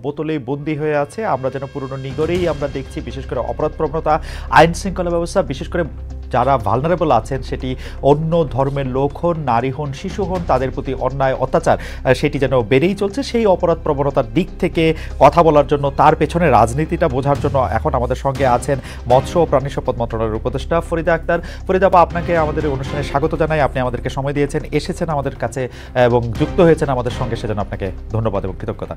বোতলেই বন্দী হয়ে আছে। আমরা যেন পুরনো নিগড়েই আমরা দেখছি, বিশেষ করে অপরাধ প্রবণতা, আইন শৃঙ্খলা ব্যবস্থা, বিশেষ করে যারা ভালনারেবল আছেন, সেটি অন্য ধর্মের লোক হন, নারী হন, শিশু হন, তাদের প্রতি অন্যায় অত্যাচার সেটি যেন বেড়েই চলছে। সেই অপরাধ প্রবণতার দিক থেকে কথা বলার জন্য, তার পেছনে রাজনীতিটা বোঝার জন্য এখন আমাদের সঙ্গে আছেন মৎস্য ও প্রাণী সম্পদ মন্ত্রণালয়ের উপদেষ্টা ফরিদা আক্তার। ফরিদা আপা, আপনাকে আমাদের অনুষ্ঠানে স্বাগত জানাই। আপনি আমাদেরকে সময় দিয়েছেন, এসেছেন আমাদের কাছে এবং যুক্ত হয়েছেন আমাদের সঙ্গে, সেজন্য আপনাকে ধন্যবাদ এবং কৃতজ্ঞতা।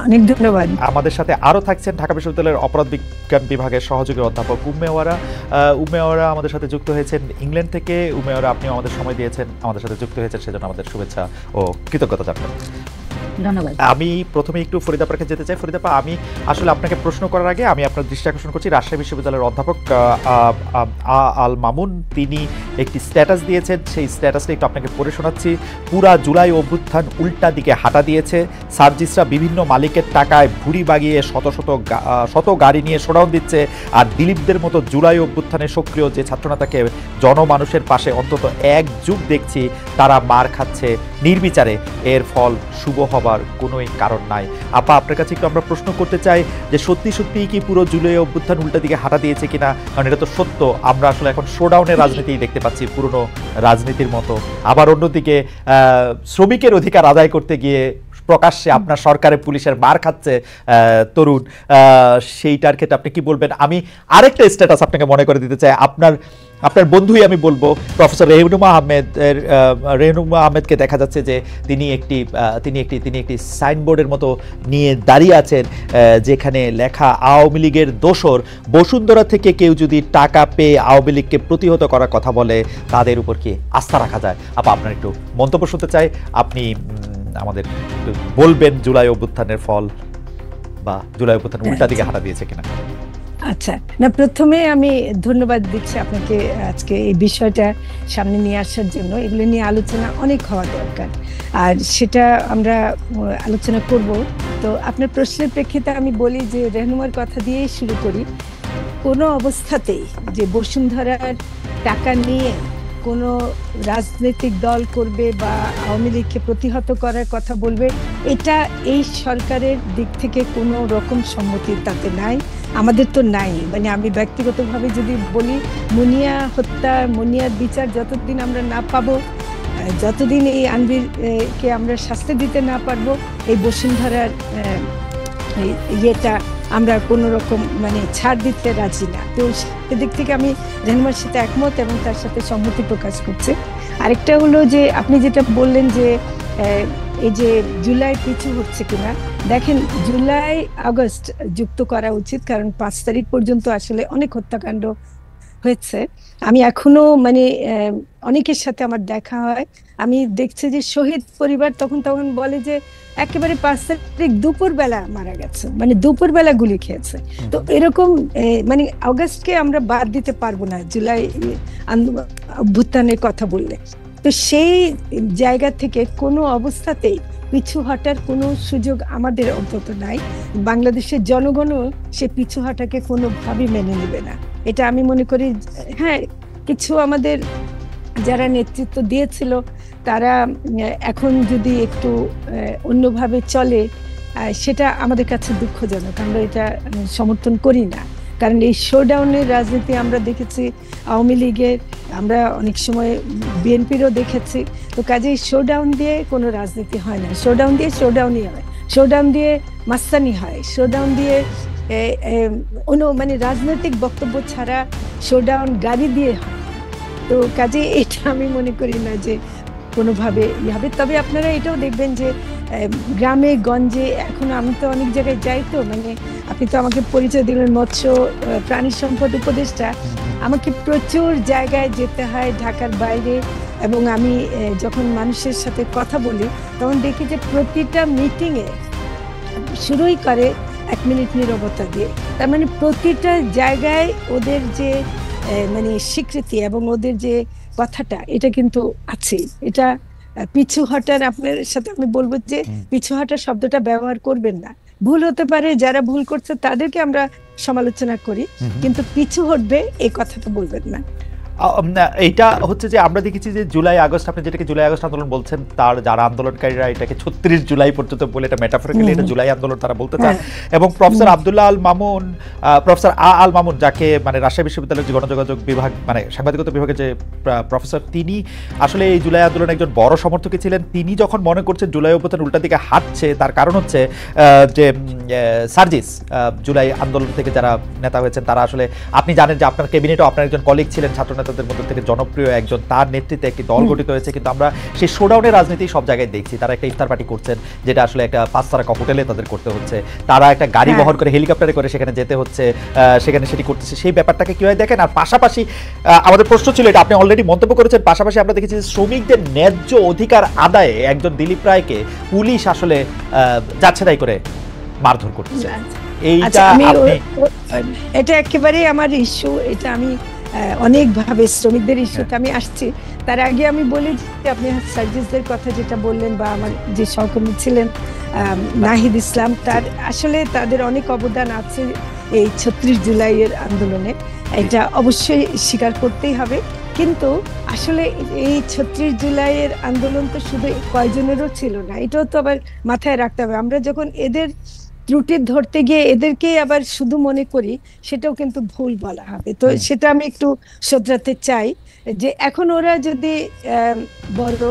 অনেক ধন্যবাদ। আমাদের সাথে আরও থাকছেন ঢাকা বিশ্ববিদ্যালয়ের অপরাধ বিজ্ঞান বিভাগের সহযোগী অধ্যাপক উম্মে ওয়ারা আমাদের সাথে যুক্ত হয়েছেন ইংল্যান্ড থেকে। উম্মে ওয়ারা, আপনিও আমাদের সময় দিয়েছেন, আমাদের সাথে যুক্ত হয়েছেন, সেজন্য আমাদের শুভেচ্ছা ও কৃতজ্ঞতা জানাই। ধন্যবাদ। আমি প্রথমে একটু ফরিদা আপাকে যেতে চাই। ফরিদা আপা, আমি আসলে আপনাকে প্রশ্ন করার আগে আমি আপনার দৃষ্টি আকর্ষণ করছি রাজশাহী বিশ্ববিদ্যালয়ের অধ্যাপক আল মামুন। তিনি একটি স্ট্যাটাস দিয়েছেন, সেই স্ট্যাটাসটা একটু আপনাকে পড়ে শোনাচ্ছি। পুরা জুলাই অভ্যুত্থান উল্টা দিকে হাঁটা দিয়েছে। সার্জিসরা বিভিন্ন মালিকের টাকায় ভুড়ি বাগিয়ে শত গাড়ি নিয়ে শোডাউন দিচ্ছে। আর দিলীপদের মতো জুলাই অভ্যুত্থানে সক্রিয় যে ছাত্রনেতাকে জনমানুষের পাশে অন্তত এক যুগ দেখছি, তারা মার খাচ্ছে নির্বিচারে। এর ফল শুভ হবার কোনোই কারণ নাই। আপা, আপনার কাছে একটু আমরা প্রশ্ন করতে চাই যে সত্যি সত্যিই কি পুরো জুলাই অভ্যুত্থান উল্টা দিকে হাঁটা দিয়েছে কিনা? কারণ এটা তো সত্য, আমরা আসলে এখন শোডাউনের রাজনীতি দেখতে পাচ্ছি, পুরনো রাজনীতির মতো। আবার অন্যদিকে শ্রমিকের অধিকার আদায় করতে গিয়ে প্রকাশ্যে আপনার সরকারের পুলিশের মার খাচ্ছে তরুণ, সেইটার ক্ষেত্রে আপনি কি বলবেন? আমি আরেকটা স্ট্যাটাস আপনাকে মনে করে দিতে চাই। আপনার বন্ধুই আমি বলবো, প্রফেসর রেহনুমা আহমেদকে দেখা যাচ্ছে যে তিনি একটি সাইনবোর্ডের মতো নিয়ে দাঁড়িয়ে আছেন, যেখানে লেখা আওয়ামী লীগের দোসর। বসুন্ধরা থেকে কেউ যদি টাকা পেয়ে আওয়ামী লীগকে প্রতিহত করার কথা বলে, তাদের উপর কি আস্থা রাখা যায়? আপা, আপনার একটু মন্তব্য শুনতে চাই। আপনি আমাদের বলবেন জুলাই অভ্যুত্থানের ফল বা জুলাই অভ্যুত্থান উল্টা দিকে হাঁটা দিয়েছে কিনা? আচ্ছা, না, প্রথমে আমি ধন্যবাদ দিচ্ছি আপনাকে আজকে এই বিষয়টা সামনে নিয়ে আসার জন্য। এগুলো নিয়ে আলোচনা অনেক হওয়া দরকার, আর সেটা আমরা আলোচনা করব। তো আপনার প্রশ্নের প্রেক্ষিতে আমি বলি যে রেহনুমার কথা দিয়েই শুরু করি। কোনো অবস্থাতেই যে বসুন্ধরার টাকা নিয়ে কোনো রাজনৈতিক দল করবে বা আওয়ামী লীগকে প্রতিহত করার কথা বলবে, এটা এই সরকারের দিক থেকে কোনো রকম সম্মতি তাতে নাই, আমাদের তো নাই। মানে আমি ব্যক্তিগতভাবে যদি বলি, মুনিয়া হত্যা, মুনিয়ার বিচার যতদিন আমরা না পাবো, যতদিন এই আনভিরকে আমরা শাস্তি দিতে না পারবো, এই বসুন্ধরার ইয়েটা আমরা কোনো রকম ছাড় দিতে রাজি না। তো সেদিক থেকে আমি রেহনুমার সাথে একমত এবং তার সাথে সম্মতি প্রকাশ করছি। আরেকটা হলো যে আপনি যেটা বললেন যে এই যে জুলাই পিছু হচ্ছে কিনা, দেখেন, জুলাই আগস্ট যুক্ত করা উচিত, কারণ 5 তারিখ পর্যন্ত আসলে অনেক হত্যাকাণ্ড হয়েছে। আমি এখনো অনেকের সাথে আমার দেখা হয়, আমি দেখছি যে শহীদ পরিবার তখন বলে যে একেবারে 5 তারিখ দুপুর বেলা মারা গেছে, দুপুর বেলা গুলি খেয়েছে। তো এরকম আগস্টকে আমরা বাদ দিতে পারবো না জুলাই অভ্যুত্থানের কথা বললে। তো সেই জায়গা থেকে কোনো অবস্থাতেই পিছু হটার কোনো সুযোগ আমাদের অন্তত নাই। বাংলাদেশের জনগণও সে পিছু হটাকে কোনোভাবেই মেনে নেবে না, এটা আমি মনে করি। হ্যাঁ, কিছু আমাদের যারা নেতৃত্ব দিয়েছিল তারা এখন যদি একটু অন্যভাবে চলে, সেটা আমাদের কাছে দুঃখজনক, আমরা এটা সমর্থন করি না। কারণ এই শোডাউনের রাজনীতি আমরা দেখেছি আওয়ামী লীগের, আমরা অনেক সময় বিএনপিরও দেখেছি। তো কাজেই শোডাউন দিয়ে কোনো রাজনীতি হয় না, শোডাউন দিয়ে শোডাউনই হয়, শোডাউন দিয়ে মাস্তানি হয়, শোডাউন দিয়ে রাজনৈতিক বক্তব্য ছাড়া শোডাউন গাড়ি দিয়ে হয়। তো কাজে এটা আমি মনে করি না যে কোনোভাবে হবে। তবে আপনারা এটাও দেখবেন যে গ্রামে গঞ্জে এখন, আমি তো অনেক জায়গায় যাই, তো আপনি তো আমাকে পরিচয় দিলেন মৎস্য প্রাণী সম্পদ উপদেষ্টা, আমাকে প্রচুর জায়গায় যেতে হয় ঢাকার বাইরে, এবং আমি যখন মানুষের সাথে কথা বলি তখন দেখি যে প্রতিটা মিটিংয়ে শুরুই করে 1 মিনিট নীরবতা দিয়ে। তার প্রতিটা জায়গায় ওদের যে স্বীকৃতি এবং ওদের যে কথাটা, এটা কিন্তু আছে। এটা পিছু হটার, আপনার সাথে আমি বলবো যে পিছু হটার শব্দটা ব্যবহার করবেন না। ভুল হতে পারে, যারা ভুল করছে তাদেরকে আমরা সমালোচনা করি, কিন্তু পিছু হটবে এই কথাটা বলবেন না। এইটা হচ্ছে যে আমরা দেখেছি যে জুলাই আগস্ট, আপনি যেটাকে জুলাই আগস্ট আন্দোলন বলছেন, তার যারা আন্দোলনকারীরা এটাকে 36 জুলাই পর্যন্ত বলে এটা মেটাফরিক্যালি এটা জুলাই আন্দোলন তারা বলতে চান। এবং প্রফেসর আব্দুল্লাহ আল মামুন, প্রফেসর আল মামুন, যাকে মানে রাজশাহী বিশ্ববিদ্যালয়ের যে গণযোগাযোগ বিভাগ মানে সাংবাদিকতা বিভাগের যে প্রফেসর, তিনি আসলে এই জুলাই আন্দোলনের একজন বড় সমর্থকই ছিলেন। তিনি যখন মনে করছেন জুলাই অভ্যুত্থান উল্টা দিকে হাঁটছে, তার কারণ হচ্ছে যে সার্জিস জুলাই আন্দোলন থেকে যারা নেতা হয়েছেন তারা আসলে, আপনি জানেন যে আপনার ক্যাবিনেটও আপনার একজন কলিগ ছিলেন ছাত্র নেতাদের মধ্যে থেকে জনপ্রিয় একজন, তার নেতৃত্বে একটি দল গঠিত হয়েছে। কিন্তু আমরা সেই শোডাউনের রাজনীতি সব জায়গায় দেখছি। তারা একটা ইফতার পার্টি করছেন, যেটা আসলে একটা 5 তারকা হোটেলে তাদের করতে হচ্ছে। তারা একটা গাড়ি বহর করে হেলিকপ্টারে করে সেখানে যেতে হচ্ছে, সেখানে সেটি করতেছে। সেই ব্যাপারটাকে কিভাবে দেখেন? আর পাশাপাশি আমাদের প্রশ্ন ছিল, এটা আপনি অলরেডি মন্তব্য করেছেন, পাশাপাশি আমরা দেখেছি যে শ্রমিকদের ন্যায্য অধিকার আদায়ে একজন দিলীপ রায়কে পুলিশ আসলে যাচ্ছে তাই করে মারধর করতেছে। এইটা এটা একেবারে আমার ইস্যু। এটা আমি অনেকভাবে শ্রমিকদের ইস্যুতে আমি আসছি। তার আগে আমি বলি যে আপনি সার্জিসদের কথা যেটা বললেন, বা আমার যে সহকর্মী ছিলেন নাহিদ ইসলাম, তার আসলে তাদের অনেক অবদান আছে এই 36 জুলাইয়ের আন্দোলনে, এটা অবশ্যই স্বীকার করতেই হবে। কিন্তু আসলে এই 36 জুলাইয়ের আন্দোলন তো শুধু কয়জনেরও ছিল না, এটাও তো আবার মাথায় রাখতে হবে। আমরা যখন এদের ত্রুটি ধরতে গিয়ে এদেরকেই আবার শুধু মনে করি, সেটাও কিন্তু ভুল বলা হবে। তো সেটা আমি একটু শোধরাতে চাই যে এখন ওরা যদি বড়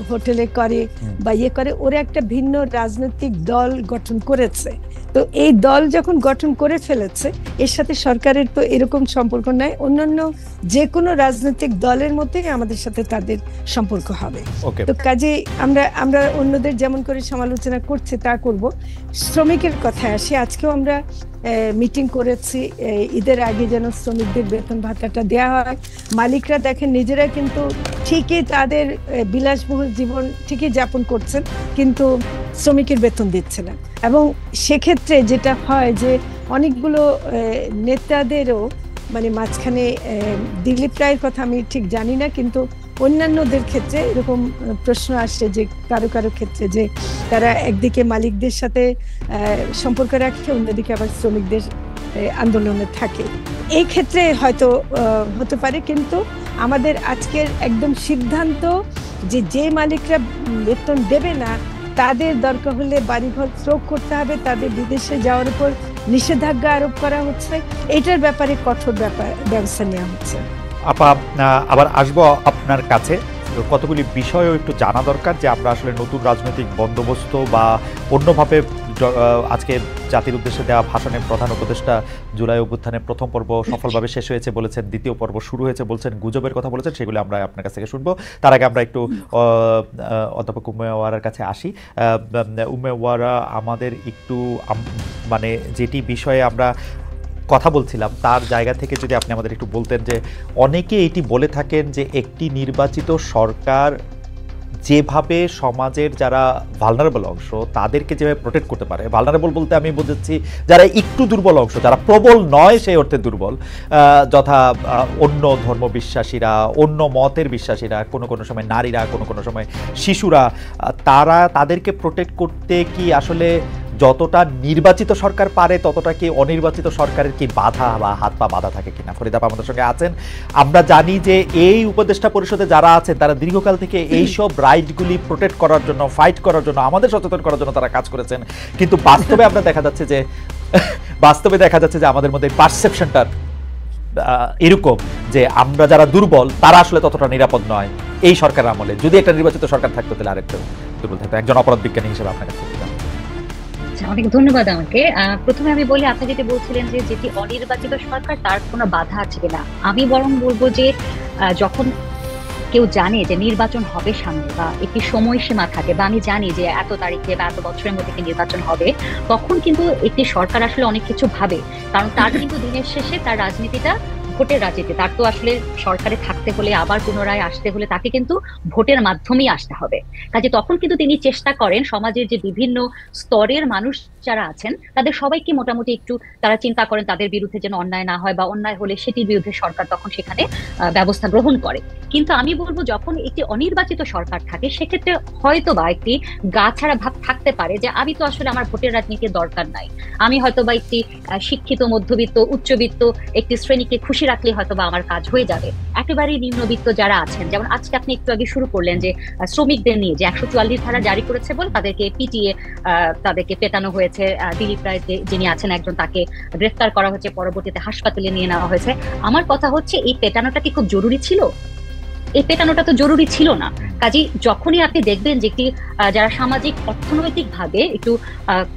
হোটেলে করে বা ইয়ে করে, ওরা একটা ভিন্ন রাজনৈতিক দল গঠন করেছে। তো এই দল যখন গঠন করে ফেলেছে, এর সাথে সরকারের তো এরকম সম্পর্ক নাই। অন্যান্য যে কোনো রাজনৈতিক দলের মধ্যে আমাদের সাথে তাদের সম্পর্ক হবে। তো কাজে আমরা অন্যদের যেমন করে সমালোচনা করছে তা করব। শ্রমিকের কথায় আসি, আজকেও আমরা মিটিং করেছি ঈদের আগে যেন শ্রমিকদের বেতন ভাতাটা দেওয়া হয়। মালিকরা দেখেন নিজেরা কিন্তু ঠিকই তাদের বিলাসবহুল জীবন ঠিকই যাপন করছেন, কিন্তু শ্রমিকের বেতন দিচ্ছে না। এবং সেক্ষেত্রে যেটা হয় যে অনেকগুলো নেতাদেরও মানে মাঝখানে, দিলীপ রায়ের কথা আমি ঠিক জানি না, কিন্তু অন্যান্যদের ক্ষেত্রে এরকম প্রশ্ন আসছে যে কারো কারো ক্ষেত্রে যে তারা একদিকে মালিকদের সাথে সম্পর্ক রাখে, অন্যদিকে আবার শ্রমিকদের আন্দোলনে থাকে। এই ক্ষেত্রে হয়তো হতে পারে, কিন্তু আমাদের আজকের একদম সিদ্ধান্ত যে মালিকরা বেতন দেবে না তাদের দরকার হলে বাড়িঘর ত্যাগ করতে হবে, তাদের বিদেশে যাওয়ার উপর নিষেধাজ্ঞা আরোপ করা হচ্ছে, এটার ব্যাপারে কঠোর ব্যবস্থা নেওয়া হচ্ছে। আপা, আবার আসবো আপনার কাছে। কতগুলি বিষয়ও একটু জানা দরকার, যে আমরা আসলে নতুন রাজনৈতিক বন্দোবস্ত বা অন্যভাবে আজকে জাতির উদ্দেশ্যে দেওয়া ভাষণের প্রধান উপদেষ্টা জুলাই অভ্যুত্থানের প্রথম পর্ব সফলভাবে শেষ হয়েছে বলেছেন, দ্বিতীয় পর্ব শুরু হয়েছে বলছেন, গুজবের কথা বলেছেন, সেগুলো আমরা আপনার কাছ থেকে শুনবো। তার আগে আমরা একটু অধ্যাপক উম্মে ওয়ারার কাছে আসি। উম্মে ওয়ারা, আমাদের একটু মানে যেটি বিষয়ে আমরা কথা বলছিলাম তার জায়গা থেকে যদি আপনি আমাদের একটু বলতেন, যে অনেকে এটি বলে থাকেন যে একটি নির্বাচিত সরকার যেভাবে সমাজের যারা ভালনারেবল অংশ তাদেরকে যেভাবে প্রোটেক্ট করতে পারে, ভালনারেবল বলতে আমি বুঝেছি যারা একটু দুর্বল অংশ, যারা প্রবল নয় সেই অর্থে দুর্বল, যথা অন্য ধর্ম বিশ্বাসীরা, অন্য মতের বিশ্বাসীরা, কোনো কোনো সময় নারীরা, কোনো কোনো সময় শিশুরা, তাদেরকে প্রোটেক্ট করতে কি আসলে যতটা নির্বাচিত সরকার পারে ততটা কি অনির্বাচিত সরকারের কি বাধা বা হাত পা বাধা থাকে কিনা? ফরিদা আপা আমাদের সঙ্গে আছেন। আমরা জানি যে এই উপদেষ্টা পরিষদে যারা আছেন তারা দীর্ঘকাল থেকে এইসব রাইটগুলি প্রোটেক্ট করার জন্য, ফাইট করার জন্য, আমাদের সচেতন করার জন্য তারা কাজ করেছেন। কিন্তু বাস্তবে আমরা দেখা যাচ্ছে যে আমাদের মধ্যে পারসেপশনটা এরকম যে আমরা যারা দুর্বল তারা আসলে ততটা নিরাপদ নয়। এই সরকার আমলে যদি একটা নির্বাচিত সরকার থাকতো তাহলে আরেকটা দুর্বল থাকতো। একজন অপরাধ বিজ্ঞানী হিসেবে আপনার কাছে অনেক ধন্যবাদ। আমাকে প্রথমে আমি বলি, আপনি যেটি বলছিলেন যে যেটি অনির্বাচিত সরকার তার কোনো বাধা আছে কিনা, আমি বরং বলবো যে যখন কেউ জানে যে নির্বাচন হবে সামনে বা একটি সময়সীমা থাকে, বা আমি জানি যে এত তারিখে বা এত বছরের মধ্যে কি নির্বাচন হবে, তখন কিন্তু একটি সরকার আসলে অনেক কিছু ভাবে। কারণ তার কিন্তু দিনের শেষে তার রাজনীতিটা ভোটের রাজনীতি, তার তো আসলে সরকারে থাকতে হলে, আবার পুনরায় আসতে হলে তাকে কিন্তু ভোটের মাধ্যমেই আসতে হবে। কাজে তখন কিন্তু তিনি চেষ্টা করেন সমাজের যে বিভিন্ন স্তরের মানুষ যারা আছেন তাদের সবাইকে মোটামুটি একটু তারা চিন্তা করেন তাদের বিরুদ্ধে যেন অন্যায় না হয়, বা অন্যায় হলে সেটির বিরুদ্ধে সরকার তখন সেখানে ব্যবস্থা গ্রহণ করে। কিন্তু আমি বলবো যখন একটি অনির্বাচিত সরকার থাকে সেক্ষেত্রে হয়তো বা একটি গা ছাড়া ভাব থাকতে পারে যে আমি তো আসলে আমার ভোটের রাজনীতির দরকার নাই, আমি হয়তো বা একটি শিক্ষিত মধ্যবিত্ত উচ্চবিত্ত একটি শ্রেণীকে খুশি রাখলে হয়তো বা আমার কাজ হয়ে যাবে। একেবারেই নিম্নবিত্ত যারা আছেন, যেমন আজকে আপনি একটু আগে শুরু করলেন যে শ্রমিকদের নিয়ে যে 144 ধারা জারি করেছে বলে তাদেরকে পিটিয়ে তাদেরকে পেটানো হয়েছে, দিলীপ রায় যিনি আছেন একজন তাকে গ্রেফতার করা হয়েছে, পরবর্তীতে হাসপাতালে নিয়ে নেওয়া হয়েছে। আমার কথা হচ্ছে এই পেটানোটা কি খুব জরুরি ছিল? এই পেটানোটা তো জরুরি ছিল না। কাজেই যখনই আপনি দেখবেন যে একটি যারা সামাজিক অর্থনৈতিক ভাবে একটু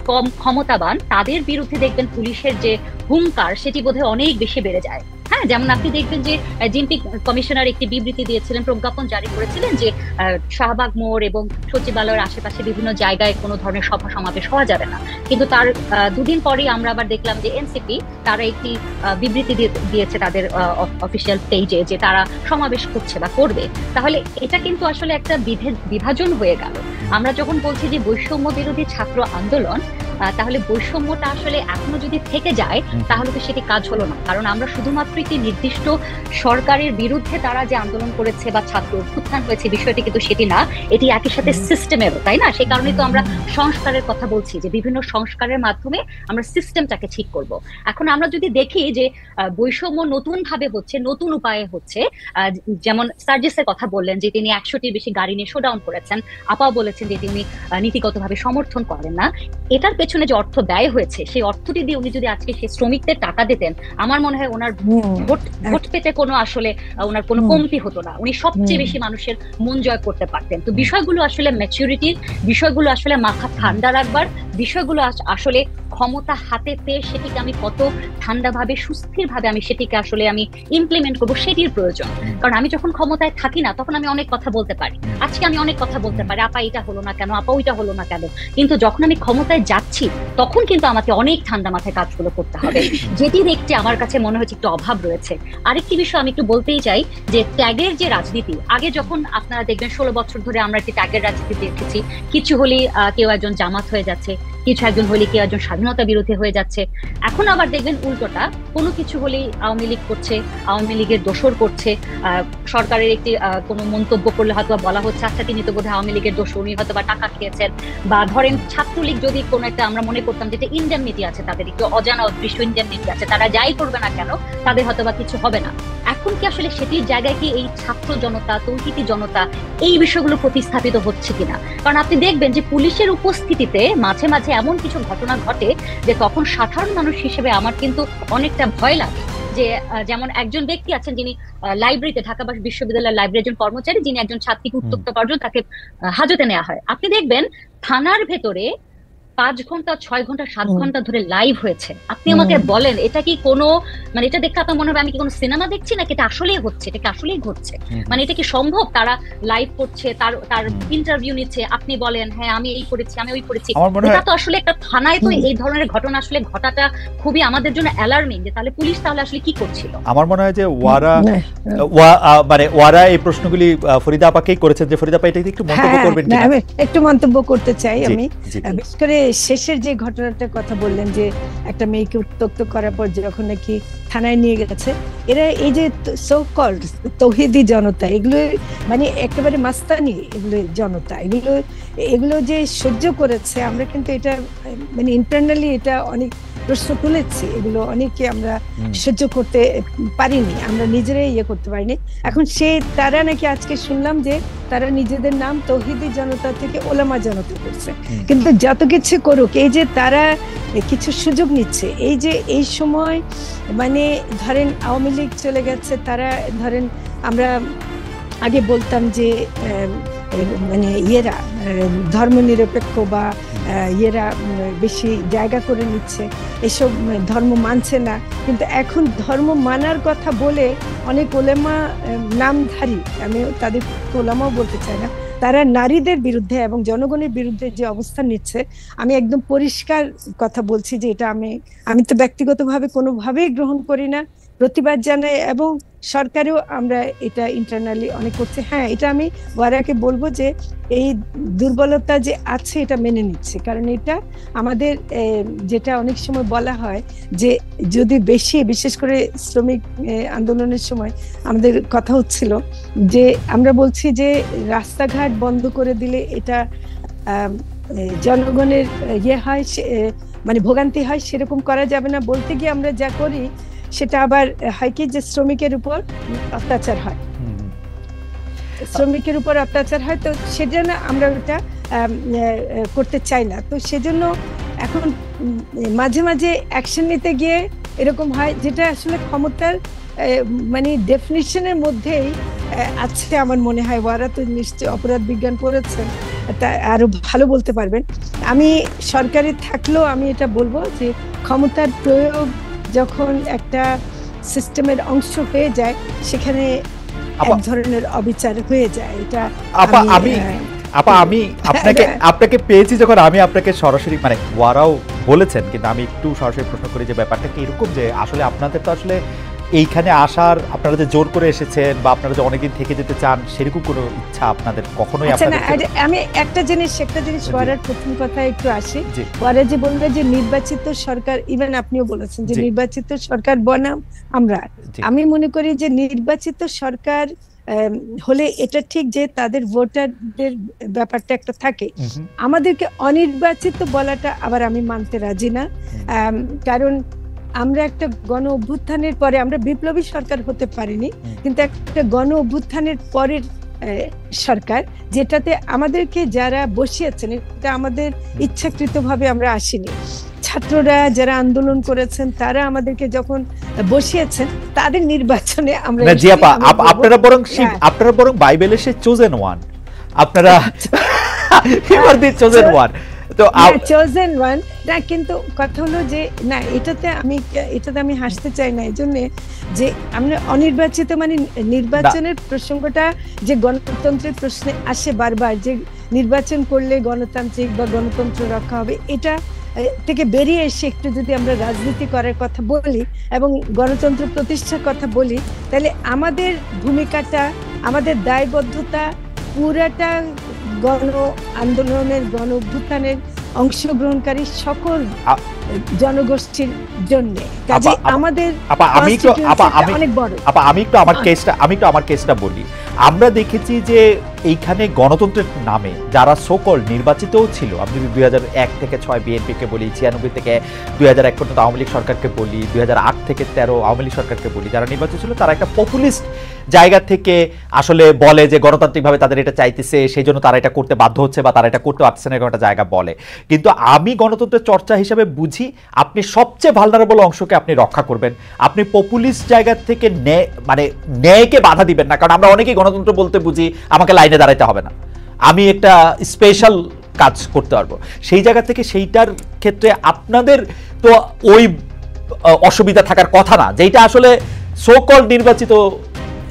কম ক্ষমতাবান তাদের বিরুদ্ধে দেখবেন পুলিশের যে হুঙ্কার সেটি বোধহয় অনেক বেশি বেড়ে যায়। হ্যাঁ, যেমন আপনি দেখবেন যে জিএমপি কমিশনার একটি বিবৃতি দিয়েছিলেন, প্রজ্ঞাপন জারি করেছিলেন যে শাহবাগ মোড় এবং সচিবালয়ের আশেপাশে বিভিন্ন জায়গায় কোনো ধরনের সভা সমাবেশ হওয়া যাবে না। কিন্তু তার দুদিন পরেই আমরা আবার দেখলাম যে এনসিপি তারা একটি বিবৃতি দিয়েছে তাদের অফিসিয়াল পেজে যে তারা সমাবেশ করছে বা করবে। তাহলে এটা কিন্তু আসলে একটা বিভাজন হয়ে গেল। আমরা যখন বলছি যে বৈষম্য বিরোধী ছাত্র আন্দোলন, তাহলে বৈষম্যটা আসলে এখনো যদি থেকে যায় তাহলে তো সেটি কাজ হলো না। কারণ আমরা শুধুমাত্র একটি নির্দিষ্ট সরকারের বিরুদ্ধে তারা যে আন্দোলন করেছে বা ছাত্র অভ্যুত্থান হয়েছে বিষয়টি কিন্তু সেটি না, এটি একই সাথে সিস্টেমেরও, তাই না? সেই কারণে তো আমরা সংস্কারের কথা বলছি যে বিভিন্ন সংস্কারের মাধ্যমে আমরা সিস্টেমটাকে ঠিক করব। এখন আমরা যদি দেখি যে বৈষম্য নতুন ভাবে হচ্ছে, নতুন উপায়ে হচ্ছে, যেমন সার্জিসের কথা বললেন যে তিনি 100টির বেশি গাড়ি নিয়ে শোডাউন করেছেন, আপা বলেছেন যে তিনি নীতিগতভাবে সমর্থন করেন না। এটার পেছনে যে অর্থ ব্যয় হয়েছে সেই অর্থটি দিয়ে উনি যদি আজকে সেই শ্রমিকদের টাকা দিতেন, আমার মনে হয় ওনার ভোট পেতে কোনো আসলে ওনার কোনো কমতি হতো না, উনি সবচেয়ে বেশি মানুষের মন জয় করতে পারতেন। তো বিষয়গুলো আসলে ম্যাচুরিটির, বিষয়গুলো আসলে মাথা ঠান্ডা রাখবার, বিষয়গুলো আসলে ক্ষমতা হাতে পেয়ে সেটিকে আমি কত ঠান্ডাভাবে সুস্থিরভাবে আমি সেটিকে আসলে আমি ইমপ্লিমেন্ট করবো সেটির প্রয়োজন। কারণ আমি যখন ক্ষমতায় থাকি না তখন আমি অনেক কথা বলতে পারি, আজকে আমি অনেক কথা বলতে পারি, আপা এটা হলো না কেন, আপা ওইটা হলো না কেন, কিন্তু যখন আমি ক্ষমতায় যাচ্ছি তখন কিন্তু আমাকে অনেক ঠান্ডা মাথায় কাজগুলো করতে হবে, যেটি দেখতে আমার কাছে মনে হচ্ছে একটু অভাব রয়েছে। আরেকটি বিষয় আমি একটু বলতেই চাই যে ট্যাগের যে রাজনীতি, আগে যখন আপনারা দেখবেন 16 বছর ধরে আমরা একটি ট্যাগের রাজনীতি দেখেছি, কিছু হলেই কেউ একজন জামাত হয়ে যাচ্ছে, কিছু একজন হলে কেউ একজন স্বাধীনতা বিরোধী হয়ে যাচ্ছে। এখন আবার দেখবেন উল্টোটা, কোনো কিছু হলেই আওয়ামী লীগ করছে, আওয়ামী লীগের দোসর করছে, সরকারের একটি কোনো মন্তব্য করলে হয়তো বলা হচ্ছে আচ্ছা তিনি তো বোধহয় আওয়ামী লীগের দোসর, উনি হয়তো বা টাকা খেয়েছেন, বা ধরেন ছাত্রলীগ যদি কোনো একটা আমরা মনে করতাম যেটা ইনডেমনিটি আছে, তাদের একটু অজানা অদৃশ্য ইনডেমনিটি আছে, তারা যাই করবে না কেন তাদের হয়তো বা কিছু হবে না। এখন কি আসলে সেটির জায়গায় কি এই ছাত্র জনতা, তৌহিদি জনতা এই বিষয়গুলো প্রতিস্থাপিত হচ্ছে কিনা? কারণ আপনি দেখবেন যে পুলিশের উপস্থিতিতে মাঝে মাঝে এমন কিছু ঘটনা ঘটে যে তখন সাধারণ মানুষ হিসেবে আমার কিন্তু অনেকটা ভয় লাগে। যে যেমন একজন ব্যক্তি আছেন যিনি লাইব্রেরিতে, ঢাকা বিশ্ববিদ্যালয়ের লাইব্রেরির একজন কর্মচারী, যিনি একজন ছাত্রীকে উত্ত্যক্ত করার জন্য তাকে হাজতে নেওয়া হয়। আপনি দেখবেন থানার ভেতরে 5 ঘন্টা 6 ঘন্টা 7 ঘন্টা ধরে লাইভ হয়েছে। আপনি আমাকে বলেন এটা কি কোনো, মানে এটা দেখে আপনার মনে হবে আমি কি কোনো সিনেমা দেখছি নাকি এটা আসলেই হচ্ছে, এটা কি আসলেই ঘটছে? মানে এটা কি সম্ভব? তারা লাইভ করছে, তার ইন্টারভিউ নিচ্ছে, আপনি বলেন হ্যাঁ আমি এই করেছি আমি ওই করেছি। এটা তো আসলে একটা থানায় তো এই ধরনের ঘটনা আসলে ঘটাটা খুবই আমাদের জন্য অ্যালার্মিং, যে তাহলে পুলিশ তাহলে আসলে কি করছিল? আমার মনে হয় যে ওয়ারা এই প্রশ্নগুলি ফরিদা আপাকেই করেছেন, যে ফরিদা আপা এটা একটু মন্তব্য করবেন কিনা? একটু মন্তব্য করতে চাই আমি। বিশেষ করে শেষের যে ঘটনাটার কথা বললেন যে একটা মেয়েকে উত্ত্যক্ত করার পর যখন নাকি থানায় নিয়ে গেছে, এরা এই যে সো কল্ড তৌহিদি জনতা, এগুলো মানে একেবারে মাস্তানি, এগুলো জনতা, এগুলো যে সহ্য করেছে, আমরা কিন্তু এটা মানে ইন্টারনালি এটা অনেক প্রশ্ন তুলেছি, এগুলো অনেকে আমরা সহ্য করতে পারিনি, আমরা নিজেরাই ইয়ে করতে পারিনি। এখন তারা নাকি আজকে শুনলাম যে তারা নিজেদের নাম তৌহিদি জনতা থেকে ওলামা জনতা করছে। কিন্তু যত কিছু করুক, এই যে তারা কিছু সুযোগ নিচ্ছে, এই যে এই সময় মানে ধরেন আওয়ামী লীগ চলে গেছে, তারা ধরেন আমরা আগে বলতাম যে মানে ইয়েরা ধর্মনিরপেক্ষ বা ইয়েরা বেশি জায়গা করে নিচ্ছে, এসব ধর্ম মানছে না। কিন্তু এখন ধর্ম মানার কথা বলে অনেক ওলেমা নামধারী, আমি তাদের ওলামাও বলতে চাই না, তারা নারীদের বিরুদ্ধে এবং জনগণের বিরুদ্ধে যে অবস্থান নিচ্ছে, আমি একদম পরিষ্কার কথা বলছি যে এটা আমি তো ব্যক্তিগতভাবে কোনোভাবেই গ্রহণ করি না। প্রতিবাদ জানাই এবং সরকারেও আমরা এটা ইন্টারনালি অনেক করছে। হ্যাঁ, এটা আমি ওয়ারাকে বলবো যে এই দুর্বলতা যে আছে এটা মেনে নিচ্ছে, কারণ এটা আমাদের যেটা অনেক সময় বলা হয় যে যদি বেশি, বিশেষ করে শ্রমিক আন্দোলনের সময় আমাদের কথা হচ্ছিল যে আমরা বলছি যে রাস্তাঘাট বন্ধ করে দিলে এটা জনগণের ইয়ে হয়, মানে ভোগান্তি হয়, সেরকম করা যাবে না। বলতে গিয়ে আমরা যা করি সেটা আবার হয় কি যে শ্রমিকের উপর অত্যাচার হয়, শ্রমিকের উপর অত্যাচার হয়। তো সেজন্য আমরা ওটা করতে চাই না। তো সেজন্য এখন মাঝে মাঝে অ্যাকশন নিতে গিয়ে এরকম হয় যেটা আসলে ক্ষমতার মানে ডেফিনিশনের মধ্যেই আছে আমার মনে হয়। ওরা তো নিশ্চয় অপরাধ বিজ্ঞান পড়েছেন, তা আরো ভালো বলতে পারবেন। আমি সরকারে থাকলেও আমি এটা বলবো যে ক্ষমতার প্রয়োগ যখন একটা সিস্টেমের অংশ হয়ে যায় সেখানে এক ধরনের অবিচার হয়ে যায়। এটা আমি আপনাকে পেয়েছি যখন আমি আপনাকে সরাসরি, মানে ওয়ারাও বলেছেন, কিন্তু আমি একটু সরাসরি প্রশ্ন করি যে ব্যাপারটা কি এরকম যে আসলে আপনাদের তো আসলে এইখানে আসার, আপনারা যে জোর করে এসেছেন বা আপনারা যে অনেকদিন থেকে যেতে চান সেরকম কোনো ইচ্ছা আপনাদের কখনোই? আমি একটা জিনিস ওয়ারার প্রথম কথা একটু আসি। ওয়ারা যে বলবে যে নির্বাচিত সরকার, ইভেন আপনিও বলেছেন যে নির্বাচিত সরকার বনাম আমরা, আমি মনে করি যে নির্বাচিত সরকার হলে এটা ঠিক যে তাদের ভোটারদের ব্যাপারটা একটা থাকে। আমাদেরকে অনির্বাচিত বলাটা আবার আমি মানতে রাজি না, কারণ আমরা একটা গণ অভ্যুত্থানের পরে, আমরা বিপ্লবী সরকার হতে পারিনি, কিন্তু একটা গণ অভ্যুত্থানের পরের সরকার, যেটাতে আমাদেরকে যারা বসিয়েছেন এটা আমাদের ইচ্ছাকৃতভাবে আমরা আসিনি। ছাত্ররা যারা আন্দোলন করেছেন তারা আমাদেরকে যখন বসিয়েছেন তাদের নির্বাচনে আমরা, আপনারা বরং বাইবেলের সে চোজেন ওয়ান, আপনারা চোজেন ওয়ান। তো চোজেন ওয়ান না, কিন্তু কথা হলো যে না, এটাতে আমি হাসতে চাই না, এই জন্য যে আমরা অনির্বাচিত মানে নির্বাচনের প্রসঙ্গটা যে গণতন্ত্রের প্রশ্নে আসে বারবার, যে নির্বাচন করলে গণতান্ত্রিক বা গণতন্ত্র রক্ষা হবে, এটা থেকে বেরিয়ে এসে একটু যদি আমরা রাজনীতি করার কথা বলি এবং গণতন্ত্র প্রতিষ্ঠার কথা বলি, তাহলে আমাদের ভূমিকাটা, আমাদের দায়বদ্ধতা পুরাটা গণ আন্দোলনের, গণ অভ্যুত্থানের অংশগ্রহণকারী সকল জনগোষ্ঠীর জন্য। কাজে আমাদের অনেক বড়। আমি একটু আমার কেসটা বলি। আমরা দেখেছি যে এইখানে গণতন্ত্রের নামে যারা সোকল নির্বাচিতও ছিল, আমি যদি 2001 থেকে 6 বিএনপিকে বলি, 96 থেকে 2001 পর্যন্ত আওয়ামী লীগ সরকারকে বলি, 2008 থেকে 13 আওয়ামী লীগ সরকারকে বলি, যারা নির্বাচিত ছিল তারা একটা পপুলিস্ট জায়গা থেকে আসলে বলে যে গণতান্ত্রিকভাবে তাদের এটা চাইতেছে, সেই জন্য তারা এটা করতে বাধ্য হচ্ছে বা তারা এটা করতে পারছে না, একটা জায়গা বলে। কিন্তু আমি গণতন্ত্রের চর্চা হিসেবে বুঝি আপনি সবচেয়ে ভালনারেবল অংশকে আপনি রক্ষা করবেন, আপনি পপুলিস্ট জায়গা থেকে মানে ন্যায়কে বাধা দিবেন না। কারণ আমরা অনেকেই গণতন্ত্র বলতে বুঝি আমাকে লাইনে দাঁড়াইতে হবে না, আমি একটা স্পেশাল কাজ করতে পারবো, সেই জায়গা থেকে সেইটার ক্ষেত্রে আপনাদের তো ওই অসুবিধা থাকার কথা না, যেটা আসলে সোকল নির্বাচিত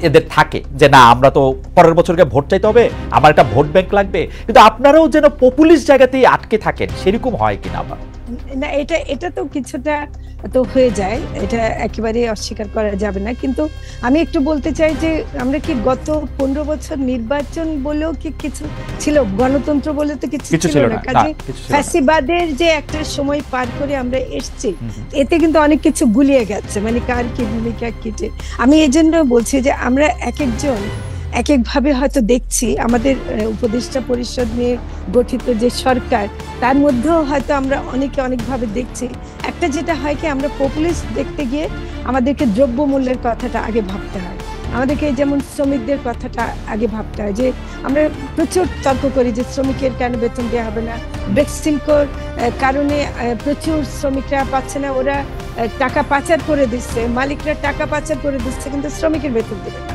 এদের থাকে, যে না আমরা তো পরের বছরকে ভোট চাইতে হবে, আমার একটা ভোট ব্যাংক লাগবে, কিন্তু আপনারাও যেন পপুলিস্ট জায়গাতেই আটকে থাকেন, সেরকম হয় কিনা? আবার না, এটা তো কিছুটা তো হয়ে যায়, এটা একেবারে অস্বীকার করা যাবে না। কিন্তু আমি একটু বলতে চাই যে আমরা কি গত 15 বছর নির্বাচন বলেও কি কিছু ছিল, গণতন্ত্র বলে তো কিছু ছিল না। কাজে ফ্যাসিবাদের যে একটা সময় পার করে আমরা এসেছি, এতে কিন্তু অনেক কিছু গুলিয়ে গেছে, মানে কার কি ভূমিকা কিটে। আমি এই জন্য বলছি যে আমরা এক একজন এক একভাবে হয়তো দেখছি, আমাদের উপদেষ্টা পরিষদ নিয়ে গঠিত যে সরকার, তার মধ্যেও হয়তো আমরা অনেকে অনেকভাবে দেখছি। একটা যেটা হয় কি, আমরা পপুলিস্ট দেখতে গিয়ে আমাদেরকে দ্রব্যমূল্যের কথাটা আগে ভাবতে হয়, আমাদেরকে যেমন শ্রমিকদের কথাটা আগে ভাবতে হয়, যে আমরা প্রচুর তর্ক করি যে শ্রমিকের কেন বেতন দেওয়া হবে না, বেক্সিমকোর কারণে প্রচুর শ্রমিকরা পাচ্ছে না, ওরা টাকা পাচার করে দিচ্ছে, মালিকরা টাকা পাচার করে দিচ্ছে, কিন্তু শ্রমিকের বেতন দেবে না।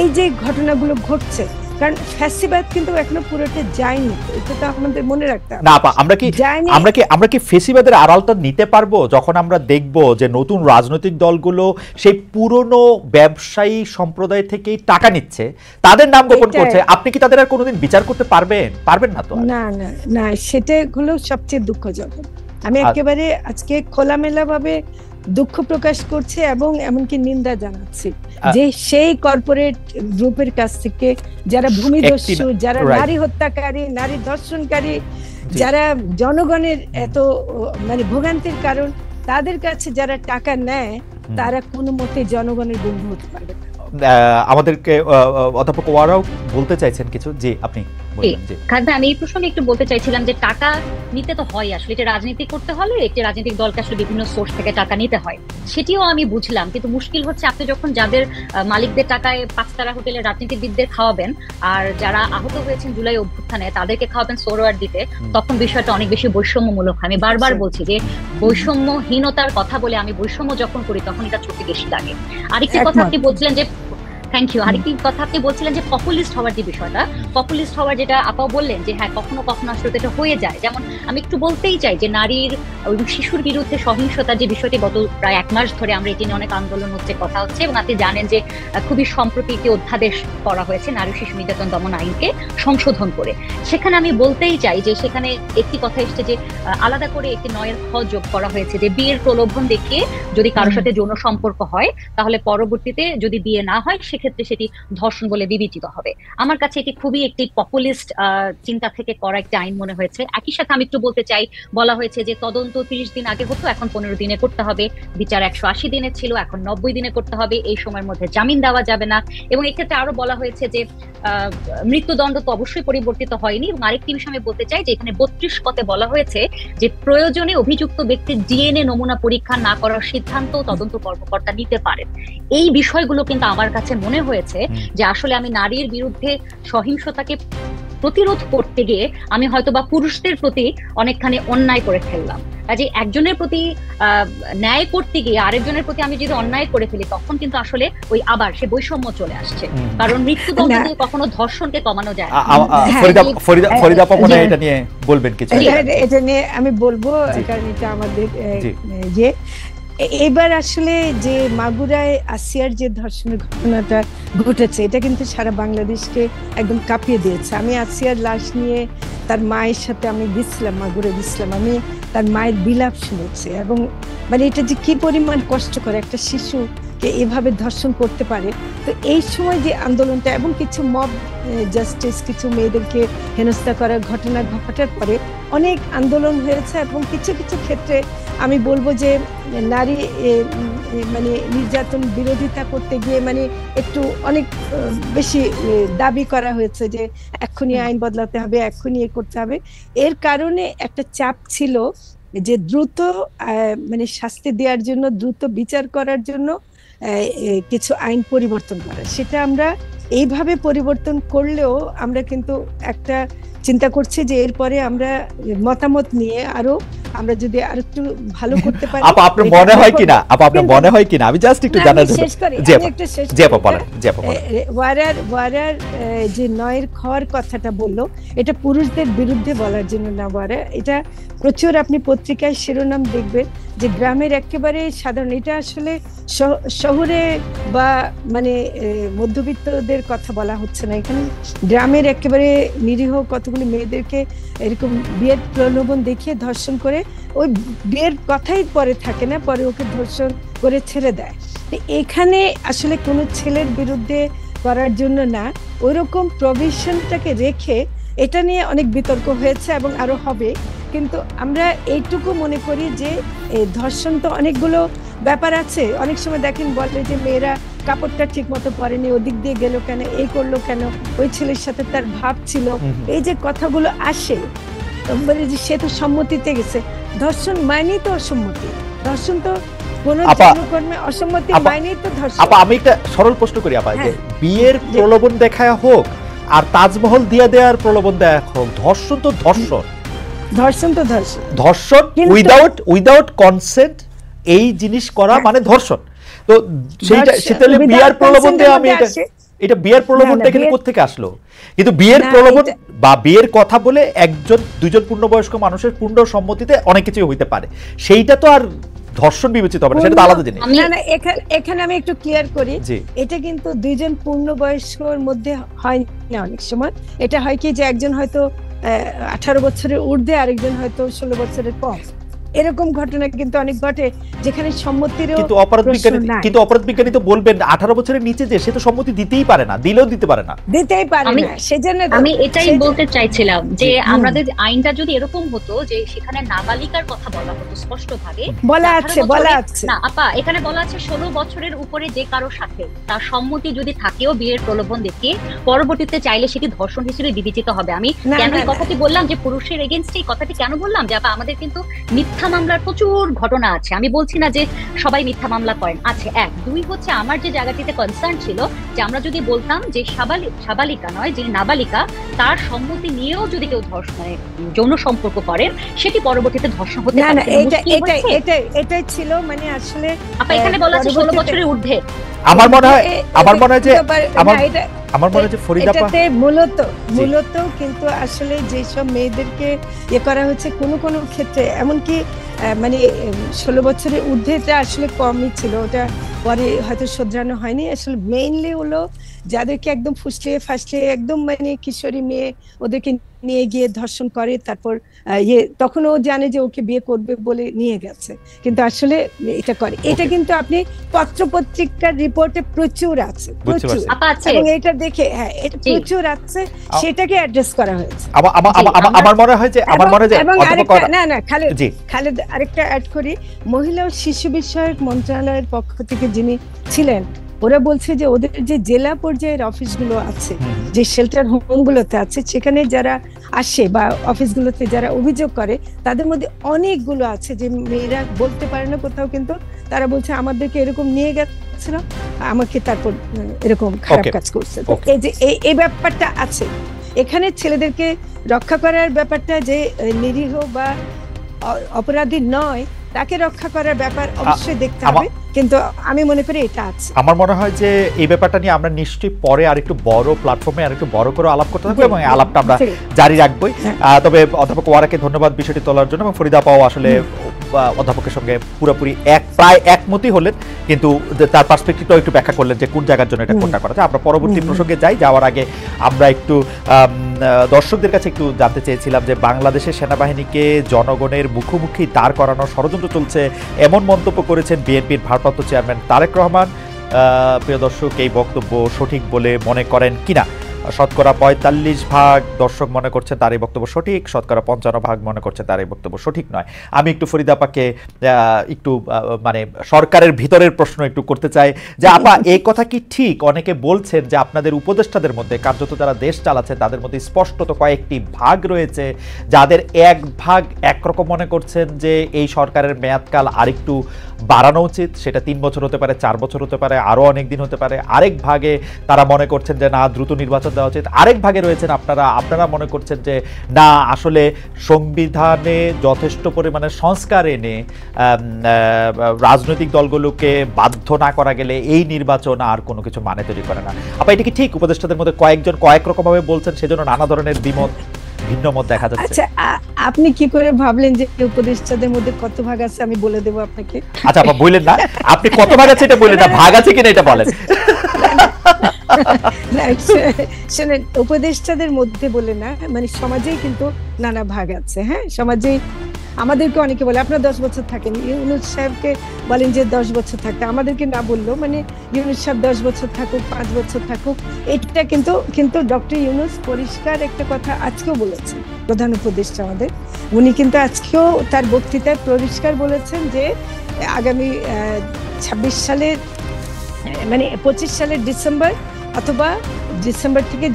এই যে ঘটনাগুলো ঘটছে, কারণ ফ্যাসিবাদ কিন্তু এখনো পুরোটা যায়নি, এটা তো আমাদের মনে রাখতে হবে। না আপা, আমরা কি ফ্যাসিবাদের আড়ালটা নিতে পারবো যখন আমরা দেখব যে নতুন রাজনৈতিক দলগুলো সেই পুরনো ব্যবসায়ী সম্প্রদায় থেকেই টাকা নিচ্ছে, তাদের নাম গোপন করছে? আপনি কি তাদের আর কোনোদিন বিচার করতে পারবেন? পারবেন না তো। না, সেটা হলো সবচেয়ে দুঃখজনক। আমি একেবারে আজকে খোলামেলা ভাবে দুঃখ প্রকাশ করছি এবং এমনকি নিন্দা জানাচ্ছি যে সেই কর্পোরেট গ্রুপের কাছ থেকে যারা ভূমিদস্যু, যারা নারী হত্যাকারী, নারী ধর্ষণকারী, যারা জনগণের এত মানে ভোগান্তির কারণ, তাদের কাছে যারা টাকা নেয় তারা কোনো মতে জনগণের বন্ধু হতে পারবে না। আমাদেরকে অধ্যাপক ওয়ারাও বলতে চাইছেন কিছু, জি আপনি বলবেন। জি কারণ আমি এই প্রসঙ্গে একটু বলতে চাইছিলাম যে টাকা নিতে তো হয়, আসলে এটা রাজনীতি করতে হলে একটি রাজনৈতিক দলকে আসলে বিভিন্ন সোর্স থেকে টাকা নিতে হয়, সেটিও আমি বুঝলাম। কিন্তু মুশকিল হচ্ছে আপনি যখন যাদের মালিকদের টাকায় 5 তারা হোটেলে রাজনীতিবিদদের খাওয়াবেন আর যারা আহত হয়েছেন জুলাই অভ্যুত্থানে তাদেরকে খাওয়াবেন সোরোয়ার দিতে, তখন বিষয়টা অনেক বেশি বৈষম্যমূলক। আমি বারবার বলছি যে বৈষম্যহীনতার কথা বলে আমি বৈষম্য যখন করি তখন এটা চোখে বেশি লাগে। আরেকটি কথা আপনি বলছিলেন যে থ্যাংক ইউ, আরেকটি কথা আপনি বলছিলেন যে পপুলিস্ট হওয়ার যে বিষয়টা, পপুলিস্ট হওয়ার যেটা আপাও বললেন যে হ্যাঁ কখনো কখনো আসলে এটা হয়ে যায়। যেমন আমি একটু বলতেই চাই যে নারীর শিশুর বিরুদ্ধে সহিংসতা যে বিষয়টি গত প্রায় 1 মাস ধরে আমরা এটি নিয়ে অনেক আন্দোলন হচ্ছে, কথা হচ্ছে, এবং আপনি জানেন যে খুবই সম্প্রতি একটি অধ্যাদেশ করা হয়েছে নারী শিশু নির্যাতন দমন আইনকে সংশোধন করে। সেখানে আমি বলতেই চাই যে সেখানে একটি কথা এসছে যে আলাদা করে একটি 9 খ যোগ করা হয়েছে যে বিয়ের প্রলোভন দেখিয়ে যদি কারোর সাথে যৌন সম্পর্ক হয় তাহলে পরবর্তীতে যদি বিয়ে না হয় সেক্ষেত্রে সেটি ধর্ষণ বলে বিবেচিত হবে। আমার কাছে এটি খুবই একটি পপুলিস্ট চিন্তা থেকে করা একটি আইন মনে হয়েছে। একই সাথে আমি একটু বলতে চাই, বলা হয়েছে যে তদন্ত 30 দিন আগে হতো, এখন 15 দিনে করতে হবে, বিচার 180 দিনে ছিল, এখন 90 দিনে করতে হবে, এই সময়ের মধ্যে জামিন দেওয়া যাবে না। এবং এক্ষেত্রে আরো বলা হয়েছে যে মৃত্যুদণ্ড তো অবশ্যই পরিবর্তিত হয়নি। এবং আরেকটি বিষয় আমি বলতে চাই যে এখানে 32 কতে বলা হয়েছে যে প্রয়োজনে অভিযুক্ত ব্যক্তির ডিএনএ নমুনা পরীক্ষা না করার সিদ্ধান্ত তদন্ত কর্মকর্তা নিতে পারেন। এই বিষয়গুলো কিন্তু আমার কাছে মনে হয়েছে যে আসলে আমি নারীর বিরুদ্ধে সহিংসতাকে প্রতিরোধ করতে গিয়ে আমি হয়তো বা পুরুষদের প্রতি অনেকখানি অন্যায় করে ফেললাম। কাজে একজনের প্রতি ন্যায় করতে গিয়ে আরেকজনের প্রতি আমি যদি অন্যায় করে ফেলি তখন কিন্তু আসলে ওই আবার সে বৈষম্য চলে আসছে, কারণ মৃত্যুদণ্ড দিয়ে কখনো ধর্ষণকে কমানো যায়। ফরিদা আপা এটা নিয়ে বলবেন কিছু? এটা নিয়ে আমি বলবো, কারণ এটা আমাদের যে এবার আসলে যে মাগুরায় আসিয়ার যে ধর্ষণের ঘটনাটা ঘটেছে এটা কিন্তু সারা বাংলাদেশকে একদম কাঁপিয়ে দিয়েছে। আমি আসিয়ার লাশ নিয়ে তার মায়ের সাথে আমি গেছিলাম, মাগুরে গেছিলাম, আমি তার মায়ের বিলাপ শুনেছি এবং মানে এটা যে কি পরিমাণ কষ্ট করে একটা শিশুকে এভাবে ধর্ষণ করতে পারে। তো এই সময় যে আন্দোলনটা এবং কিছু মব জাস্টিস, কিছু মেয়েদেরকে হেনস্থা করার ঘটনা ঘটার পরে অনেক আন্দোলন হয়েছে এবং কিছু কিছু ক্ষেত্রে আমি বলবো যে নারী মানে নির্যাতন বিরোধিতা করতে গিয়ে মানে একটু অনেক বেশি দাবি করা হয়েছে যে এক্ষুনি আইন বদলাতে হবে, এক্ষুনি এ করতে হবে। এর কারণে একটা চাপ ছিল যে দ্রুত মানে শাস্তি দেওয়ার জন্য, দ্রুত বিচার করার জন্য কিছু আইন পরিবর্তন করা। সেটা আমরা এইভাবে পরিবর্তন করলেও আমরা কিন্তু একটা চিন্তা করছি যে এরপরে আমরা মতামত নিয়ে আরো আমরা যদি আর একটু ভালো করতে পারি। আপা আপনার মনে হয় কিনা, আপা আপনার মনে হয় কিনা, আমি জাস্ট একটু জানার জন্য ওয়ারার যে 9 খর কথাটা বললো এটা পুরুষদের বিরুদ্ধে বলার জন্য না, ওয়ারা এটা প্রচুর আপনি পত্রিকায় শিরোনাম দেখবেন যে গ্রামের একেবারে সাধারণ, এটা আসলে শহরে বা মানে মধ্যবিত্তদের কথা বলা হচ্ছে না, এখানে গ্রামের একেবারে নিরীহ কতগুলি মেয়েদেরকে এরকম বিয়ের প্রলোভন দেখিয়ে ধর্ষণ করে, ওই বিয়ের কথাই পরে থাকে না, পরে ওকে ধর্ষণ করে ছেড়ে দেয়। এখানে আসলে কোনো ছেলের বিরুদ্ধে করার জন্য না, ওইরকম প্রভিশনটাকে রেখে এটা নিয়ে অনেক বিতর্ক হয়েছে এবং আরো হবে। কিন্তু আমরা এইটুকু মনে করি যে এই ধর্ষণ তো অনেকগুলো ব্যাপার আছে। অনেক সময় দেখেন বলে যে মেয়েরা কাপড়টা ঠিক মতো পরেনি, ওদিক দিয়ে গেল কেন, এই করলো কেন, ওই ছেলের সাথে তার ভাব ছিল, এই যে কথাগুলো আসে বলে যে সে তো সম্মতিতে গেছে। ধর্ষণ মানেই তো অসম্মতি, ধর্ষণ তো কোন জনকর্মে অসম্মতি মানেই তো ধর্ষণ। আপা আমি একটা সরল প্রশ্ন করি আপা, যে বিয়ের প্রলোভন দেখায় হোক আর তাজমহল দিয়ে দেওয়ার প্রলোভন দেয়া হোক, ধর্ষণ তো ধর্ষণ, ধর্ষণ তো ধর্ষণ, ধর্ষণ উইদাউট কনসেন্ট এই জিনিস করা মানে ধর্ষণ। তো সেইটা সেটালে বিয়ের প্রলোভন দেয়া, আমি এটা বিয়ের প্রলোভনটা এখানে কোত্থেকে আসলো? কিন্তু বিয়ের প্রলোভন বা বিয়ের কথা বলে একজন দুইজন পূর্ণবয়স্ক মানুষের পূর্ণ সম্মতিতে অনেক কিছুই হইতে পারে, সেইটা তো আর ধর্ষণ বিবেচিত হবে না, সেটা তো আলাদা জিনিস। না, এখানে আমি একটু ক্লিয়ার করি, এটা কিন্তু দুইজন পূর্ণবয়স্কর মধ্যে হয় না। অনেক সময় এটা হয় কি যে একজন হয়তো 18 বছরের ঊর্ধ্বে, আরেকজন হয়তো 16 বছরের কম। এরকম ঘটনা কিন্তু অনেক ঘটে যেখানে সম্মতিরও কিন্তু অপরাধ বিজ্ঞানী তো বলবেন 18 বছরের নিচে যে সে তো সম্মতি দিতেই পারে না, দিলেও দিতে পারে না। সেজন্য আমি এটাই বলতে চাইছিলাম যে আমাদের আইনটা যদি এরকম হতো যে সেখানে নাবালিকার কথা বলা হতো স্পষ্টভাবে, বলা আছে না আপা, এখানে বলা আছে 16 বছরের উপরে যে কারো সাথে তার সম্মতি যদি থাকেও বিয়ের প্রলোভন দেখিয়ে পরবর্তীতে চাইলে সেটি ধর্ষণ হিসেবে বিবেচিত হবে। আমি কেন এই কথাটি বললাম যে পুরুষের এগেইনস্ট, এই কথাটি কেন বললাম যে আপা আমাদের কিন্তু মিথ্যা মামলার প্রচুর ঘটনা আছে। আমি বলছি না যে সবাই মিথ্যা মামলা করেন, আছে। এক, দুই হচ্ছে আমার যে জায়গাটিতে কনসার্ন ছিল যে আমরা যদি বলতাম যে সাবালিকা নয়, যে নাবালিকা, তার সম্মতি নিয়েও যদি কেউ ধর্ষণ যৌন সম্পর্ক করেন সেটি পরবর্তীতে ধর্ষণ হতে পারে। এটাই ছিল, মানে আসলে আপা এখানে বলা আছে 16 বছরের ঊর্ধ্বে। আমার মনে হয় যে ফরিদা আপা মূলত কিন্তু আসলে যেসব মেয়েদেরকে করা হচ্ছে কোনো ক্ষেত্রে এমনকি মানে 16 বছরের ঊর্ধ্বেটা আসলে কমই ছিল, ওটা পরে হয়তো শোধরানো হয়নি। আসলে মেইনলি হলো যাদেরকে একদম ফুসলিয়ে ফাসলিয়ে একদম মানে কিশোরী মেয়ে ওদেরকে নিয়ে গিয়ে ধর্ষণ করে, তারপর তখন ও জানে যে ওকে বিয়ে করবে বলে নিয়ে গেছে, কিন্তু আসলে এটা করে। এটা কিন্তু আপনি পত্রপত্রিকার রিপোর্টে প্রচুর আছে, এবং এটা দেখে এটা প্রচুর আছে, সেটাকে অ্যাড্রেস করা হয়েছে। আমার মনে হয় যে খালেদ আরেকটা অ্যাড করি, মহিলা ও শিশু বিষয়ক মন্ত্রণালয়ের পক্ষ থেকে যিনি ছিলেন, ওরা বলছে যে ওদের যে জেলা পর্যায়ের অফিসগুলো আছে, যে শেল্টার হোমগুলোতে আছে, সেখানে যারা আসে বা অফিসগুলোতে যারা অভিযোগ করে, তাদের মধ্যে অনেকগুলো আছে যে মেয়েরা বলতে পারে না কোথাও, কিন্তু তারা বলছে আমাদেরকে এরকম নিয়ে গেছিল, আমাকে তারপর এরকম খারাপ কাজ করছে। এই যে এই ব্যাপারটা আছে এখানে, ছেলেদেরকে রক্ষা করার ব্যাপারটা, যে নিরীহ বা অপরাধী নয় তাকে রক্ষা করার ব্যাপার অবশ্যই দেখতে হবে, কিন্তু আমি মনে করি এটা আছে। আমার মনে হয় যে এই ব্যাপারটা নিয়ে আমরা নিশ্চয়ই পরে আরেকটু বড় প্ল্যাটফর্মে আরেকটু বড় করে আলাপ করতে থাকবো, এবং এই আলাপটা আমরা জারি রাখবোই। তবে অধ্যাপক ওয়ারাকে ধন্যবাদ বিষয়টি তোলার জন্য, এবং ফরিদা আপাও আসলে অধ্যাপকের সঙ্গে পুরোপুরি প্রায় একমতই হলেন, কিন্তু তার পার্সপেক্টিভটাও একটু ব্যাখ্যা করলেন যে কোন জায়গার জন্য এটা কোনটা করা যায়। আমরা পরবর্তী প্রসঙ্গে যাওয়ার আগে আমরা একটু দর্শকদের কাছে একটু জানতে চেয়েছিলাম যে বাংলাদেশের সেনাবাহিনীকে জনগণের মুখোমুখি দাঁড় করানোর ষড়যন্ত্র চলছে, এমন মন্তব্য করেছেন বিএনপির ভারপ্রাপ্ত চেয়ারম্যান তারেক রহমান। প্রিয় দর্শক, এই বক্তব্য সঠিক বলে মনে করেন কিনা? শতকরা 45% দর্শক মনে করছে তার এই বক্তব্য সঠিক, শতকরা 55% মনে করছে তার এই বক্তব্য সঠিক নয়। আমি একটু ফরিদা আপাকে একটু মানে সরকারের ভিতরের প্রশ্ন একটু করতে চাই যে আপা, এই কথা কি ঠিক? অনেকে বলছেন যে আপনাদের উপদেষ্টাদের মধ্যে, কার্যত যারা দেশ চালাচ্ছে তাদের মধ্যে স্পষ্টত কয়েকটি ভাগ রয়েছে, যাদের এক ভাগ একরকম মনে করছেন যে এই সরকারের মেয়াদকাল আরেকটু বাড়ানো উচিত, সেটা 3 বছর হতে পারে, 4 বছর হতে পারে, আরো অনেক দিন হতে পারে। আরেক ভাগে তারা মনে করছেন যে না, দ্রুত নির্বাচন দেওয়া উচিত। আরেক ভাগে রয়েছেন আপনারা মনে করছেন যে না, আসলে সংবিধানে যথেষ্ট পরিমাণে সংস্কার এনে রাজনৈতিক দলগুলোকে বাধ্য না করা গেলে এই নির্বাচন আর কোনো কিছু মানে তৈরি করে না। আপা, এটা কি ঠিক? উপদেষ্টাদের মধ্যে কয়েকজন কয়েক রকম ভাবে বলছেন, সেজন্য নানা ধরনের দ্বিমত, ভিন্ন মত দেখা যাচ্ছে। আচ্ছা, আপনি কি করে ভাবলেন যে উপদেষ্টাদের মধ্যে কত ভাগ আছে? আমি বলে দেব আপনাকে। আচ্ছা আপা, বললেন না, আপনি কত ভাগ আছে এটা বললেন না, ভাগ আছে কিনা এটা বলেন। শুনেন, উপদেষ্টাদের মধ্যে বলে না, মানে সমাজেই কিন্তু নানা ভাগ আছে। হ্যাঁ, সমাজেই আমাদেরকে অনেকে বলে আপনারা 10 বছর থাকেন, ইউনূস সাহেবকে বলেন যে 10 বছর থাকতে, আমাদেরকে না বললেও মানে ইউনূস সাহেব 10 বছর থাকুক, 5 বছর থাকুক, এটা কিন্তু ডক্টর ইউনূস পরিষ্কার একটা কথা আজকেও বলেছেন, প্রধান উপদেষ্টা আমাদের, উনি কিন্তু আজকেও তার বক্তৃতায় পরিষ্কার বলেছেন যে আগামী 26 সালের মানে 25 সালের ডিসেম্বর অথবা ডিসেম্বর থেকে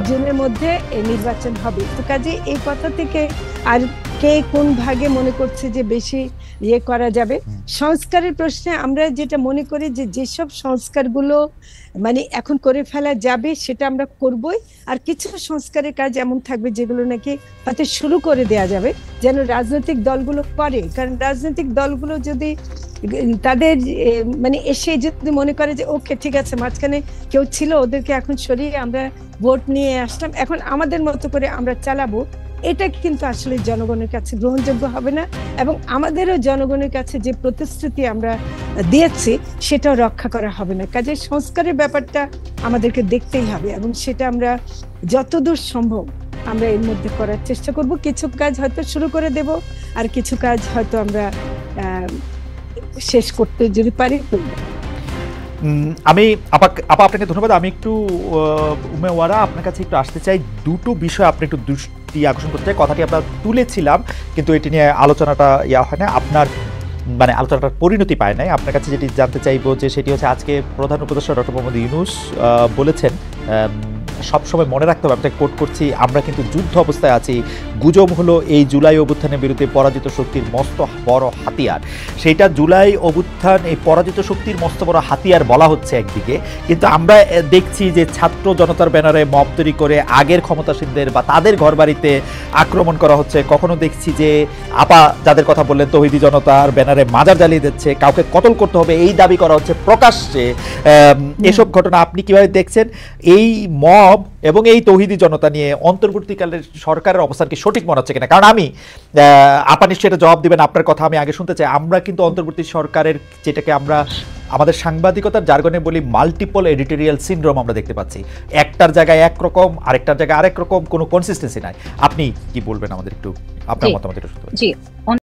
জুনের মধ্যে নির্বাচন হবে। তো কাজে এই কথা থেকে আর কে কোন ভাগে মনে করছে যে বেশি করা যাবে। সংস্কারের প্রশ্নে আমরা যেটা মনে করি যে যেসব সংস্কারগুলো মানে এখন করে ফেলা যাবে সেটা আমরা করবই, আর কিছু সংস্কারের কাজ এমন থাকবে যেগুলো নাকি হয়তো শুরু করে দেয়া যাবে, যেন রাজনৈতিক দলগুলো করে। কারণ রাজনৈতিক দলগুলো যদি তাদের মানে এসে যদি মনে করে যে ওকে ঠিক আছে, মাঝখানে কেউ ছিল, ওদেরকে এখন সরিয়ে আমরা ভোট নিয়ে আসলাম, এখন আমাদের মতো করে আমরা চালাবো, এটা কিন্তু আসলে জনগণের কাছে গ্রহণযোগ্য হবে না, এবং আমাদেরও জনগণের কাছে যে প্রতিশ্রুতি আমরা দিয়েছি সেটাও রক্ষা করা হবে না। কাজে সংস্কারের ব্যাপারটা আমাদেরকে দেখতেই হবে, এবং সেটা আমরা যতদূর সম্ভব আমরা এর মধ্যে করার চেষ্টা করব। কিছু কাজ হয়তো শুরু করে দেব, আর কিছু কাজ হয়তো আমরা শেষ করতে যদি পারি করব। আমি আপা আপনাকে ধন্যবাদ। আমি একটু উমে ওয়ারা আপনার কাছে একটু আসতে চাই, দুটো বিষয় আপনি একটু দৃষ্টি আকর্ষণ করতে চাই। কথাটি আমরা তুলেছিলাম কিন্তু এটি নিয়ে আলোচনাটা হয় না, আপনার মানে আলোচনাটার পরিণতি পায় নাই। আপনার কাছে যেটি জানতে চাইবো যে সেটি হচ্ছে আজকে প্রধান উপদেষ্টা ডক্টর মোহাম্মদ ইউনূস বলেছেন, সবসময় মনে রাখতে হবে, আপনাকে কোট করছি, আমরা কিন্তু যুদ্ধ অবস্থায় আছি। গুজব হলো এই জুলাই অভ্যুত্থানের বিরুদ্ধে পরাজিত শক্তির মস্ত বড় হাতিয়ার। সেইটা জুলাই অভ্যুত্থান এই পরাজিত শক্তির মস্ত বড় হাতিয়ার বলা হচ্ছে একদিকে, কিন্তু আমরা দেখছি যে ছাত্র জনতার ব্যানারে মব তৈরি করে আগের ক্ষমতাসীনদের বা তাদের ঘরবাড়িতে আক্রমণ করা হচ্ছে। কখনো দেখছি যে আপা যাদের কথা বললেন তৌহিদি জনতার ব্যানারে মাজার জ্বালিয়ে দিচ্ছে, কাউকে কতল করতে হবে এই দাবি করা হচ্ছে প্রকাশ্যে। এসব ঘটনা আপনি কিভাবে দেখছেন? এই মব এবং এই তৌহিদি জনতা নিয়ে অন্তর্বর্তীকালের সরকারের অবস্থান কি সঠিক মনে হচ্ছে কিনা? কারণ আমি আপা নিশ্চয়ই এটা জবাব দিবেন, আপনার কথা আমি আগে শুনতে চাই। আমরা কিন্তু অন্তর্বর্তী সরকারের, যেটাকে আমরা আমাদের সাংবাদিকতার জার্গনে বলি মাল্টিপল এডিটোরিয়াল সিনড্রোম, আমরা দেখতে পাচ্ছি। একটার জায়গায় একরকম, আরেকটার জায়গায় আরেক রকম, কোনো কনসিস্টেন্সি নাই। আপনি কি বলবেন আমাদের একটু আপনার মতামত? জি,